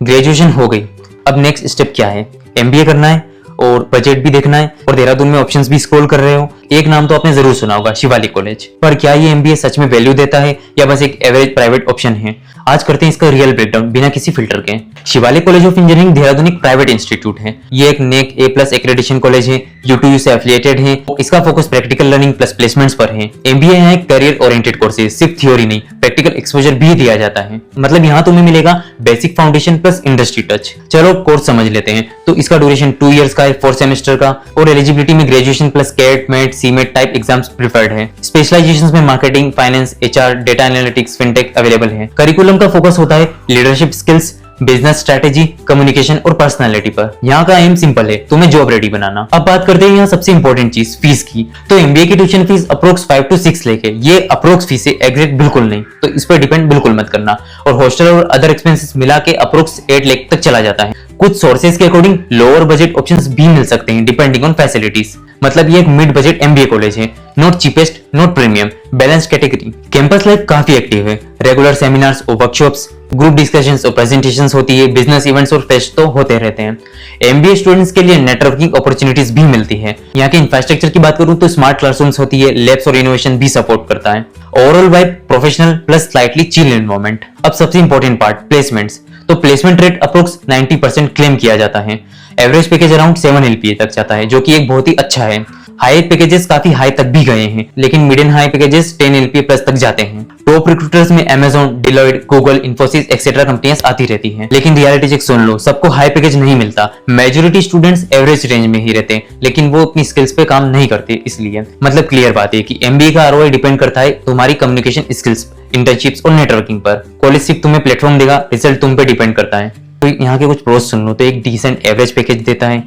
Graduation हो गई, अब नेक्स्ट स्टेप क्या है? एमबीए करना है और बजट भी देखना है और देहरादून में ऑप्शंस भी स्क्रॉल कर रहे हो। एक नाम तो आपने जरूर सुना होगा, शिवालिक कॉलेज। पर क्या ये एमबीए सच में वैल्यू देता है या बस एक एवरेज प्राइवेट ऑप्शन है? आज करते हैं इसका रियल ब्रेकडाउन बिना किसी फिल्टर के। Shivalik college of engineering Dehradun एक प्राइवेट इंस्टीट्यूट है। ये एक नेक A+ एक्रेडिटेशन कॉलेज है, U2U से एफिलिएटेड है। इसका focus practical learning plus placements पर है। एमबीए है करियर ओरिएंटेड कोर्सेज, सिर्फ थ्योरी नहीं, प्रैक्टिकल एक्सपोजर भी दिया जाता है। मतलब यहाँ तुम्हें मिलेगा basic foundation plus industry touch. चलो कोर्स समझ लेते हैं। तो इसका ड्यूरेशन 2 इयर्स का है, 4 सेमेस्टर का, और एलिजिबिलिटी में graduation plus CAT, MAT, CMAT type exams preferred है। स्पेशलाइजेशंस में marketing, finance, HR, data analytics, fintech available है। करिकुलम का फोकस होता है leadership skills, business strategy, communication और पर्सनालिटी पर। यहाँ का एम सिंपल है, तुम्हें जॉब रेडी बनाना। अब बात करते हैं यहाँ सबसे इंपॉर्टेंट चीज, फीस की। तो एमबीए की ट्यूशन फीस अप्रोक्स 5 to 6 लेके, ये अप्रोक्स फीस है, एग्जैक्ट बिल्कुल नहीं, तो इस पर डिपेंड बिल्कुल मत करना। और हॉस्टल और अदर एक्सपेंसेस मिला के अप्रोक्स 8 लाख तक चला जाता है। कुछ सोर्सेज के अकॉर्डिंग लोअर बजट ऑप्शंस भी मिल सकते हैं डिपेंडिंग ऑन फैसिलिटीज। मतलब ये एक मिड बजट एमबीए कॉलेज है, not cheapest not premium, balance category. Campus life काफी एक्टिव है, रेगुलर सेमिनार्स और वर्कशॉप्स, ग्रुप डिस्कशंस और प्रेजेंटेशंस होती है, बिजनेस इवेंट्स और फेस्ट तो होते रहते हैं। एमबीए स्टूडेंट्स के लिए नेटवर्किंग अपॉर्चुनिटीज भी मिलती है। यहाँ के इंफ्रास्ट्रक्चर की बात करूँ तो स्मार्ट क्लासरूम्स होती है, लैब्स और इनोवेशन भी सपोर्ट करता है। Overall vibe professional plus slightly chill environment. अब सबसे इंपॉर्टेंट पार्ट, प्लेसमेंट्स। तो प्लेसमेंट रेट अप्रोक्स 90% क्लेम किया जाता है। एवरेज पैकेज अराउंड 7 LPA तक जाता है, जो कि एक बहुत ही अच्छा है। हाई पैकेजेस काफी हाई तक भी गए हैं, लेकिन medium high packages 10 LPA plus तक जाते हैं। टॉप रिक्रूटर्स में Amazon, Deloitte, Google, Infosys etcetera कंपनियां आती रहती हैं। लेकिन रियलिटी चेक सुन लो, सबको हाई पैकेज नहीं मिलता। मेजॉरिटी स्टूडेंट्स एवरेज रेंज में ही रहते हैं, लेकिन वो अपनी स्किल्स पे काम नहीं करते। इसलिए मतलब क्लियर बात है कि एमबीए का ROI डिपेंड करता है तुम्हारी कम्युनिकेशन स्किल्स, इंटर्नशिप्स और नेटवर्किंग पर। कॉलेज सिर्फ तुम्हें प्लेटफॉर्म देगा, रिजल्ट तुम पे डिपेंड करता है। तो यहाँ के कुछ प्रोस सुन लो। तो एक डिसेंट एवरेज पैकेज देता है,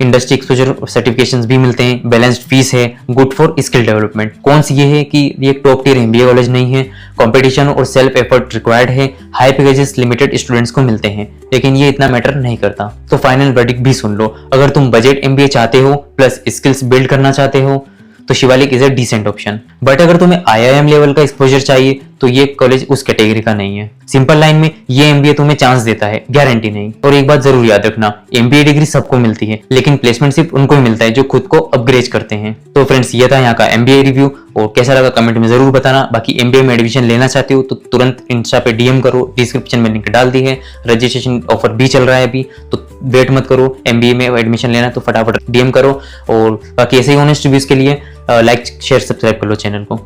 इंडस्ट्री एक्सपोजर सर्टिफिकेशंस भी मिलते हैं, बैलेंस्ड फीस है, गुड फॉर स्किल डेवलपमेंट। कौन सी ये है कि ये टॉप टियर एमबीए कॉलेज नहीं है, कंपटीशन और सेल्फ एफर्ट रिक्वायर्ड है, हाई पैकेजेस लिमिटेड स्टूडेंट्स को मिलते हैं, लेकिन ये इतना मैटर नहीं करता। तो फाइनल वर्डिक्ट भी सुन लो, अगर तुम बजट एमबीए चाहते हो प्लस स्किल्स बिल्ड करना चाहते हो तो Shivalik is a decent option. But अगर तुम्हें IIM लेवल का एक्सपोजर चाहिए तो ये कॉलेज उस कैटेगरी का नहीं है। सिंपल लाइन में ये एमबीए तुम्हें चांस देता है, गारंटी नहीं। और एक बात जरूर याद रखना, एमबीए डिग्री सबको मिलती है, लेकिन प्लेसमेंट सिर्फ उनको ही मिलता है जो खुद को अपग्रेड करते हैं। तो फ्रेंड्स, ये था यहाँ का एमबीए रिव्यू, और कैसा लगा कमेंट में जरूर बताना। बाकी एमबीए में एडमिशन लेना चाहते हो तो तुरंत इंस्टा पे DM करो, डिस्क्रिप्शन में लिंक डाल दी है। रजिस्ट्रेशन ऑफर भी चल रहा है अभी, तो वेट मत करो। एमबीए में एडमिशन लेना तो फटाफट DM करो। और बाकी ऐसे ही ऑनेस्ट रिव्यूज के लिए लाइक शेयर सब्सक्राइब कर लो चैनल को।